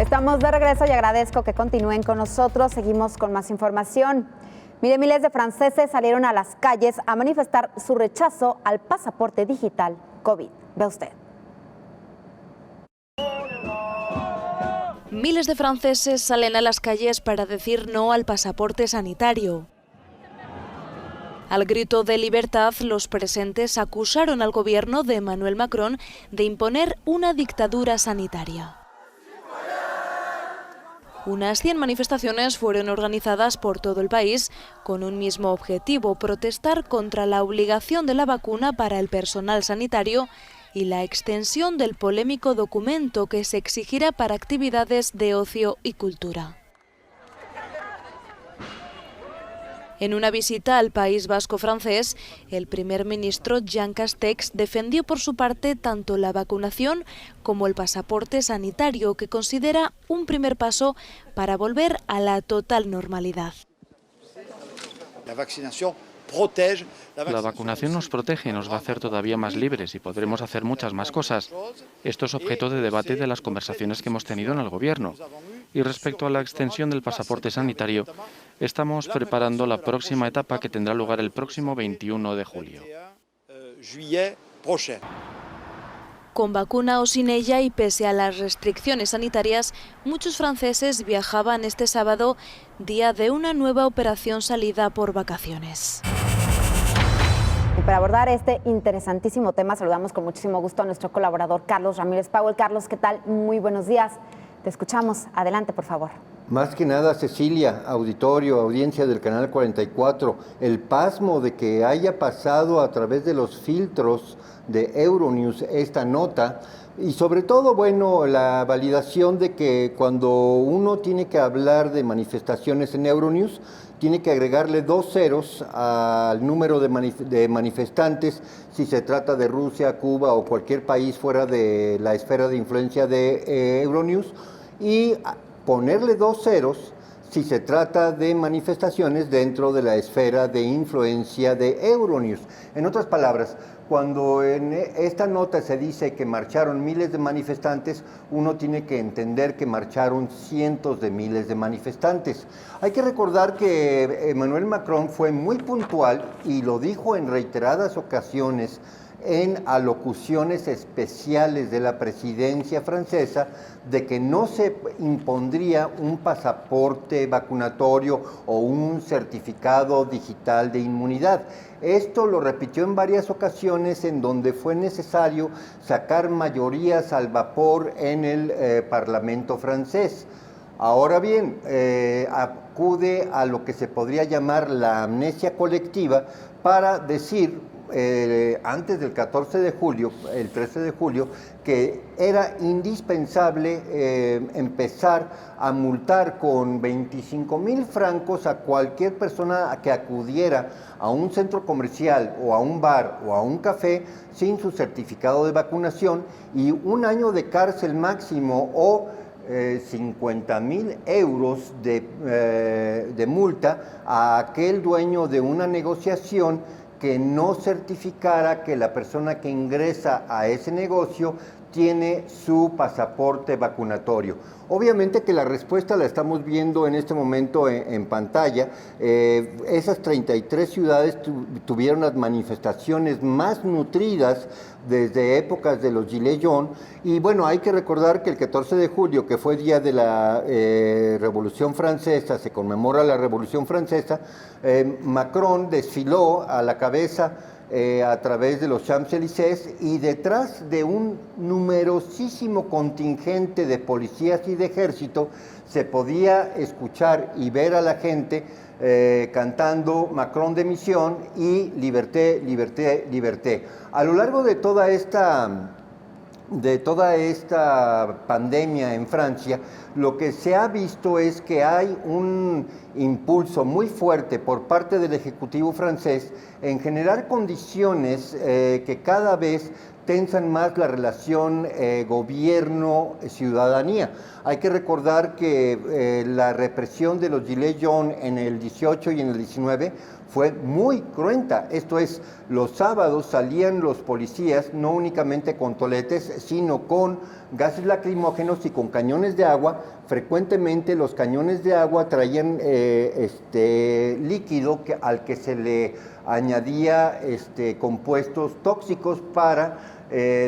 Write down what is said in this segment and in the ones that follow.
Estamos de regreso y agradezco que continúen con nosotros. Seguimos con más información. Mire, miles de franceses salieron a las calles a manifestar su rechazo al pasaporte digital COVID. Ve usted. Miles de franceses salen a las calles para decir no al pasaporte sanitario. Al grito de libertad, los presentes acusaron al gobierno de Emmanuel Macron de imponer una dictadura sanitaria. Unas 100 manifestaciones fueron organizadas por todo el país con un mismo objetivo: protestar contra la obligación de la vacuna para el personal sanitario y la extensión del polémico documento que se exigirá para actividades de ocio y cultura. En una visita al País Vasco francés, el primer ministro Jean Castex defendió por su parte tanto la vacunación como el pasaporte sanitario, que considera un primer paso para volver a la total normalidad. La vacunación nos protege, nos va a hacer todavía más libres y podremos hacer muchas más cosas. Esto es objeto de debate de las conversaciones que hemos tenido en el Gobierno. Y respecto a la extensión del pasaporte sanitario, estamos preparando la próxima etapa, que tendrá lugar el próximo 21 de julio. Con vacuna o sin ella y pese a las restricciones sanitarias, muchos franceses viajaban este sábado, día de una nueva operación salida por vacaciones. Y para abordar este interesantísimo tema, saludamos con muchísimo gusto a nuestro colaborador Carlos Ramírez Powell. Carlos, ¿qué tal? Muy buenos días. Te escuchamos. Adelante, por favor. Más que nada, Cecilia, auditorio, audiencia del Canal 44, el pasmo de que haya pasado a través de los filtros de Euronews esta nota, y sobre todo, bueno, la validación de que cuando uno tiene que hablar de manifestaciones en Euronews, tiene que agregarle 2 ceros al número de manifestantes si se trata de Rusia, Cuba o cualquier país fuera de la esfera de influencia de Euronews, y ponerle 2 ceros si se trata de manifestaciones dentro de la esfera de influencia de Euronews. En otras palabras, cuando en esta nota se dice que marcharon miles de manifestantes, uno tiene que entender que marcharon cientos de miles de manifestantes. Hay que recordar que Emmanuel Macron fue muy puntual y lo dijo en reiteradas ocasiones en alocuciones especiales de la presidencia francesa, de que no se impondría un pasaporte vacunatorio o un certificado digital de inmunidad. Esto lo repitió en varias ocasiones en donde fue necesario sacar mayorías al vapor en el Parlamento francés. Ahora bien, acude a lo que se podría llamar la amnesia colectiva para decir, antes del 14 de julio, el 13 de julio, que era indispensable empezar a multar con 25,000 francos a cualquier persona que acudiera a un centro comercial o a un bar o a un café sin su certificado de vacunación, y 1 año de cárcel máximo o 50,000 euros de multa a aquel dueño de una negociación que no certificara que la persona que ingresa a ese negocio tiene su pasaporte vacunatorio. Obviamente que la respuesta la estamos viendo en este momento en pantalla. Esas 33 ciudades tuvieron las manifestaciones más nutridas desde épocas de los Gilets jaunes, y bueno, hay que recordar que el 14 de julio, que fue día de la Revolución Francesa, se conmemora la Revolución Francesa, Macron desfiló a la cabeza a través de los Champs-Élysées, y detrás de un numerosísimo contingente de policías y de ejército se podía escuchar y ver a la gente cantando Macron de Mission y Liberté, Liberté, Liberté. A lo largo de toda esta pandemia en Francia, lo que se ha visto es que hay un impulso muy fuerte por parte del Ejecutivo francés en generar condiciones que cada vez tensan más la relación gobierno-ciudadanía. Hay que recordar que la represión de los Gilets jaunes en el 18 y en el 19 fue muy cruenta. Esto es, los sábados salían los policías no únicamente con toletes, sino con gases lacrimógenos y con cañones de agua. Frecuentemente los cañones de agua traían líquido al que se le añadía compuestos tóxicos para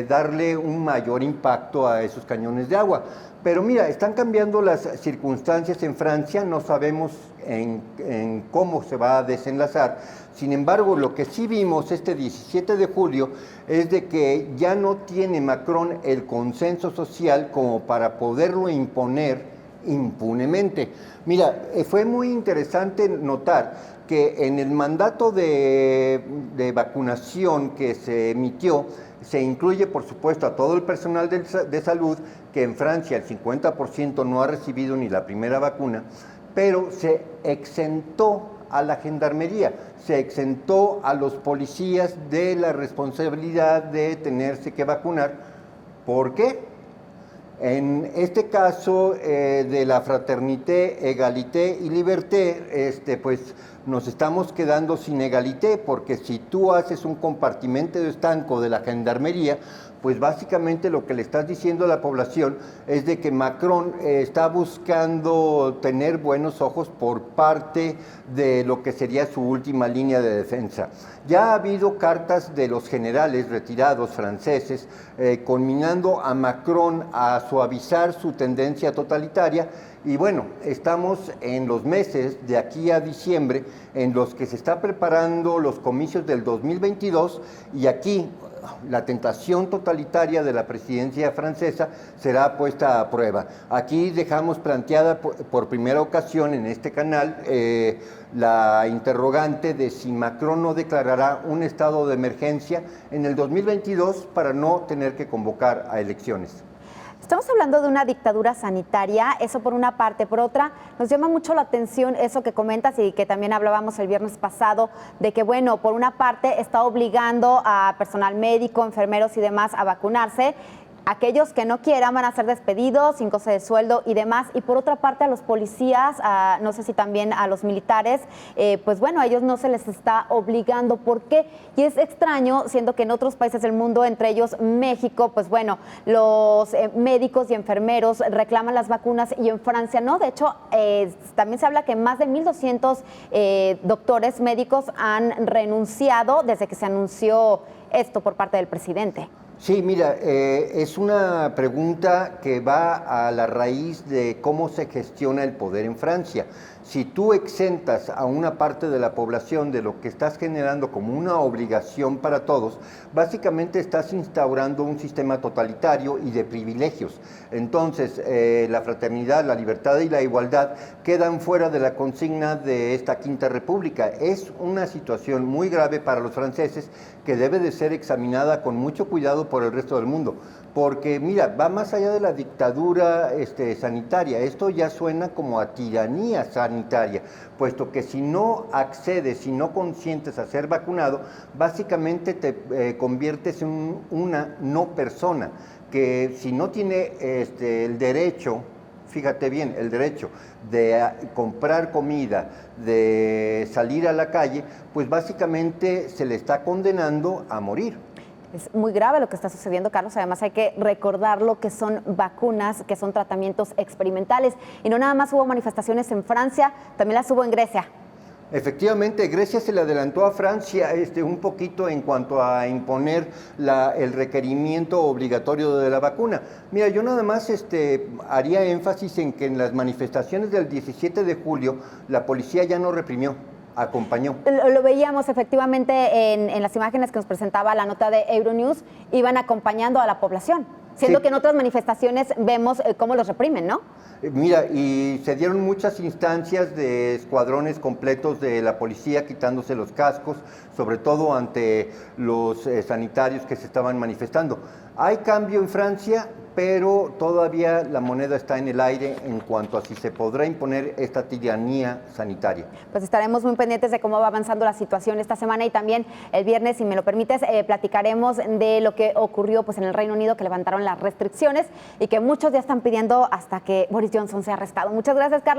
darle un mayor impacto a esos cañones de agua. Pero mira, están cambiando las circunstancias en Francia, no sabemos en cómo se va a desenlazar. Sin embargo, lo que sí vimos este 17 de julio es de que ya no tiene Macron el consenso social como para poderlo imponer impunemente. Mira, fue muy interesante notar que en el mandato de vacunación que se emitió, se incluye, por supuesto, a todo el personal de salud, que en Francia el 50% no ha recibido ni la primera vacuna, pero se exentó a la gendarmería, se exentó a los policías de la responsabilidad de tenerse que vacunar. ¿Por qué? En este caso de la fraternité, égalité y liberté, pues nos estamos quedando sin égalité, porque si tú haces un compartimento estanco de la gendarmería, pues básicamente lo que le estás diciendo a la población es de que Macron está buscando tener buenos ojos por parte de lo que sería su última línea de defensa. Ya ha habido cartas de los generales retirados franceses conminando a Macron a suavizar su tendencia totalitaria. Y bueno, estamos en los meses de aquí a diciembre en los que se está preparando los comicios del 2022 y aquí la tentación totalitaria de la presidencia francesa será puesta a prueba. Aquí dejamos planteada por primera ocasión en este canal la interrogante de si Macron no declarará un estado de emergencia en el 2022 para no tener que convocar a elecciones. Estamos hablando de una dictadura sanitaria, eso por una parte. Por otra, nos llama mucho la atención eso que comentas y que también hablábamos el viernes pasado, de que, bueno, por una parte está obligando a personal médico, enfermeros y demás a vacunarse. Aquellos que no quieran van a ser despedidos sin goce de sueldo y demás. Y por otra parte a los policías, no sé si también a los militares, pues bueno, a ellos no se les está obligando. ¿Por qué? Y es extraño, siendo que en otros países del mundo, entre ellos México, pues bueno, los médicos y enfermeros reclaman las vacunas y en Francia no. De hecho, también se habla que más de 1,200 doctores médicos han renunciado desde que se anunció esto por parte del presidente. Sí, mira, es una pregunta que va a la raíz de cómo se gestiona el poder en Francia. Si tú exentas a una parte de la población de lo que estás generando como una obligación para todos, básicamente estás instaurando un sistema totalitario y de privilegios. Entonces, la fraternidad, la libertad y la igualdad quedan fuera de la consigna de esta Quinta República. Es una situación muy grave para los franceses que debe de ser examinada con mucho cuidado por el resto del mundo. Porque, mira, va más allá de la dictadura sanitaria. Esto ya suena como a tiranía sanitaria, puesto que si no accedes, si no consientes a ser vacunado, básicamente te conviertes en una no persona, que si no tiene el derecho, fíjate bien, el derecho de comprar comida, de salir a la calle, pues básicamente se le está condenando a morir. Es muy grave lo que está sucediendo, Carlos. Además hay que recordarlo que son vacunas, que son tratamientos experimentales. Y no nada más hubo manifestaciones en Francia, también las hubo en Grecia. Efectivamente, Grecia se le adelantó a Francia un poquito en cuanto a imponer el requerimiento obligatorio de la vacuna. Mira, yo nada más haría énfasis en que en las manifestaciones del 17 de julio la policía ya no reprimió, acompañó. Lo veíamos efectivamente en las imágenes que nos presentaba la nota de Euronews, iban acompañando a la población, siendo que en otras manifestaciones vemos cómo los reprimen, ¿no? Mira, y se dieron muchas instancias de escuadrones completos de la policía quitándose los cascos, sobre todo ante los sanitarios que se estaban manifestando. Hay cambio en Francia, pero todavía la moneda está en el aire en cuanto a si se podrá imponer esta tiranía sanitaria. Pues estaremos muy pendientes de cómo va avanzando la situación esta semana y también el viernes, si me lo permites, platicaremos de lo que ocurrió pues, en el Reino Unido, que levantaron las restricciones y que muchos ya están pidiendo hasta que Boris Johnson sea arrestado. Muchas gracias, Carlos.